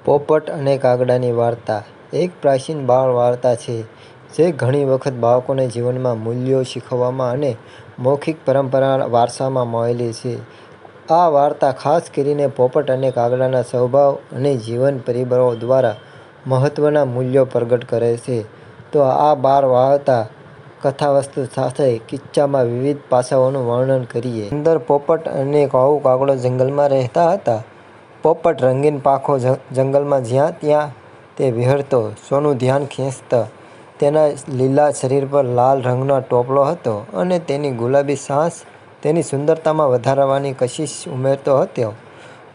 પોપટ અને કાગડાની વાર્તા એક પ્રાચીન બાળ વાર્તા છે જે ઘણી વખત બાળકોને જીવનમાં મૂલ્યો શીખવવામાં અને મૌખિક પરંપરા વારસામાં મળેલી છે. આ વાર્તા ખાસ કરીને પોપટ અને કાગડાના સ્વભાવ અને જીવન પરિબળો દ્વારા મહત્વના મૂલ્યો પ્રગટ કરે છે. તો આ બાળ વાર્તા કથાવસ્તુ સાથે કિસ્સામાં વિવિધ પાસાઓનું વર્ણન કરીએ. સુંદર પોપટ અને કાળો કાગડો જંગલમાં રહેતા હતા. પોપટ રંગીન પાંખો જંગલમાં જ્યાં ત્યાં તે વિહરતો, સૌનું ધ્યાન ખેંચતો. તેના લીલા શરીર પર લાલ રંગનો ટોપલો હતો અને તેની ગુલાબી સાંસ તેની સુંદરતામાં વધારાની કશિશ ઉમેરતો હતો.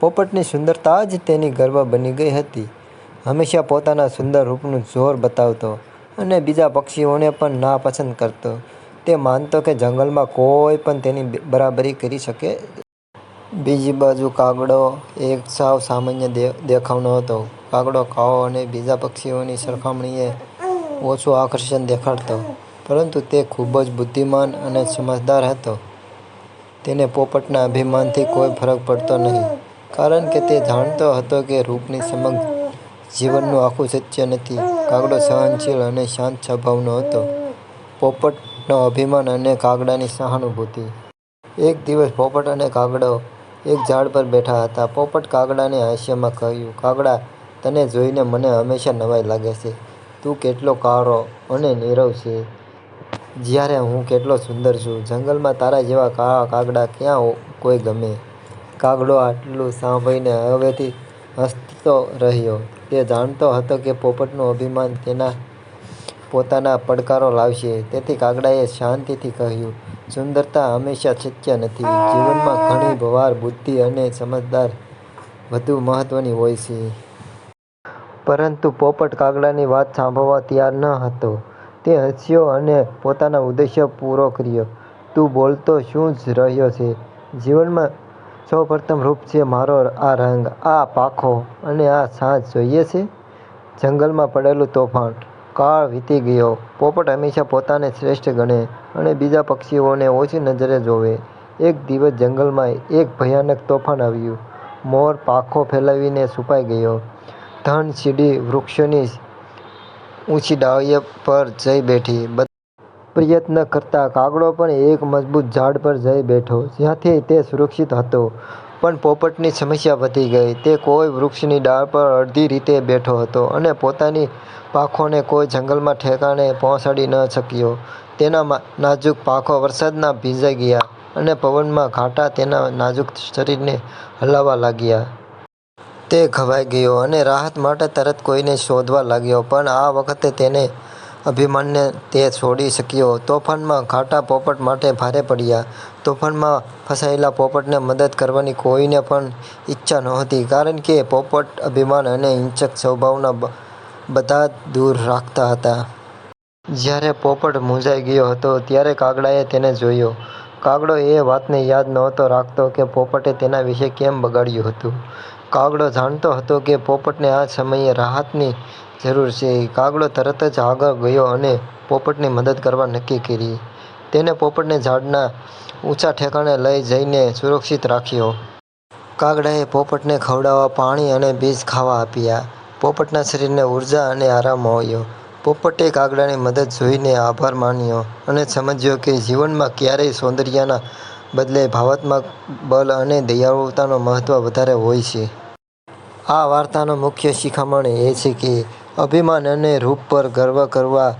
પોપટની સુંદરતા જ તેની ગર્વ બની ગઈ હતી. હંમેશા પોતાના સુંદર રૂપનું જોર બતાવતો અને બીજા પક્ષીઓને પણ નાપસંદ કરતો. તે માનતો કે જંગલમાં કોઈ પણ તેની બરાબરી કરી શકે. બીજી બાજુ કાગડો એક સાવ સામાન્ય દેખાવનો હતો. કાગડો કાળો અને બીજા પક્ષીઓની સરખામણીએ ઓછું આકર્ષણ દેખાડતો, પરંતુ તે ખૂબ જ બુદ્ધિમાન અને સમજદાર હતો. તેને પોપટના અભિમાનથી કોઈ ફરક પડતો નહીં, કારણ કે તે જાણતો હતો કે રૂપની સમક્ષ જીવનનું આખું સત્ય નથી. કાગડો સહનશીલ અને શાંત સ્વભાવનો હતો. પોપટનો અભિમાન અને કાગડાની સહાનુભૂતિ. એક દિવસ પોપટ અને કાગડો એક ઝાડ પર બેઠા હતા. પોપટ કાગડાને હાસ્યમાં કહ્યું, "કાગડા, તને જોઈને મને હંમેશા નવાઈ લાગે છે. તું કેટલો કાળો અને નીરવ છે, જ્યારે હું કેટલો સુંદર છું. જંગલમાં તારા જેવા કાળા કાગડા ક્યાં કોઈ ગમે?" કાગડો આટલું સાંભળીને હળવેથી હસતો રહ્યો. તે જાણતો હતો કે પોપટનું અભિમાન તેના પોતાના પડકારો લાવશે. તેથી કાગડાએ શાંતિથી કહ્યું, "સુંદરતા હંમેશા સત્ય નથી. જીવનમાં ઘણી વાર બુદ્ધિ અને સમજદાર વધુ મહત્વની હોય છે." પરંતુ પોપટ કાગડાની વાત સાંભળવા તૈયાર ન હતો. તે હસ્યો અને પોતાનો ઉદ્દેશ્ય પૂરો કર્યો, "તું બોલતો શું જ રહ્યો છે? જીવનમાં સૌપ્રથમ રૂપ છે મારો આ રંગ, આ પાંખો અને આ સાંસ જોઈએ છે?" જંગલમાં પડેલું તોફાન. કાળ વીતી ગયો. પોપટ હંમેશા પોતાને શ્રેષ્ઠ ગણે અને બીજા પક્ષીઓને ઓછી નજરે જોવે. એક દિવસ જંગલમાં એક ભયાનક તોફાન આવ્યું. મોર પાંખો ફેલાવીને છુપાઈ ગયો. ધન ચીડી વૃક્ષોની ઊંચી ડાળીઓ પર જઈ બેઠી. પ્રયત્ન કરતા કાગડો પણ એક મજબૂત ઝાડ પર જઈ બેઠો, જ્યાંથી તે સુરક્ષિત હતો. પણ પોપટની સમસ્યા વધી ગઈ. તે કોઈ વૃક્ષની ડાળ પર અડધી રીતે બેઠો હતો અને પોતાની પાંખોને કોઈ જંગલમાં ઠેકાણે પહોંચાડી ન શક્યો. તેના નાજુક પાંખો વરસાદમાં ભીંજાઈ ગયા અને પવનના ઘાટા તેના નાજુક શરીરને હલાવવા લાગ્યા. તે ઘવાઈ ગયો અને રાહત માટે તરત કોઈને શોધવા લાગ્યો. પણ આ વખતે તેના અભિમાનને તે છોડી શક્યો. તોફાનમાં ઘાટા પોપટ માટે ભારે પડ્યા. તોફાનમાં ફસાયેલા પોપટને મદદ કરવાની કોઈને પણ ઈચ્છા નહોતી, કારણ કે પોપટ અભિમાન અને હિંસક સ્વભાવના બધા દૂર રાખતા હતા. જ્યારે પોપટ મૂંઝાઈ ગયો હતો ત્યારે કાગડાએ તેને જોયો. કાગડો એ વાતને યાદ નહોતો રાખતો કે પોપટે તેના વિશે કેમ બગાડ્યું હતું. કાગડો જાણતો હતો કે પોપટને આ સમયે રાહતની જરૂર છે. કાગડો તરત જ આગળ ગયો અને પોપટની મદદ કરવા નક્કી કરી. તેણે પોપટને ઝાડના ઊંચા ઠેકાણે લઈ જઈને સુરક્ષિત રાખ્યો. કાગડાએ પોપટને ખવડાવવા, પાણી અને બીજ ખાવા આપ્યા. પોપટના શરીરને ઊર્જા અને આરામ મળ્યો. પોપટે કાગડાની મદદ જોઈને આભાર માન્યો અને સમજ્યો કે જીવનમાં ક્યારેય સૌંદર્યના બદલે ભાવનાત્મક બળ અને દયાળુતાનું મહત્વ વધારે હોય છે. આ વાર્તાનું મુખ્ય શિખામણ એ છે કે અભિમાન અને રૂપ પર ગર્વ કરવા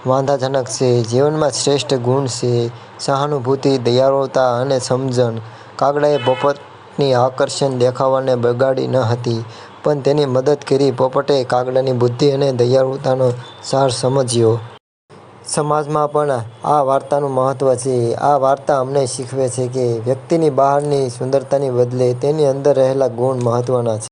વાંધાજનક છે. જીવનમાં શ્રેષ્ઠ ગુણ છે સહાનુભૂતિ, દયાળુતા અને સમજણ. કાગડાએ પોપટની આકર્ષક દેખાવને બગાડી ન હતી, પણ તેની મદદ કરી. પોપટે કાગડાની બુદ્ધિ અને દયાળુતાનો સાર સમજ્યો. સમાજમાં પણ આ વાર્તાનું મહત્વ છે. આ વાર્તા અમને શીખવે છે કે વ્યક્તિની બહારની સુંદરતાને બદલે તેની અંદર રહેલા ગુણ મહત્વના છે.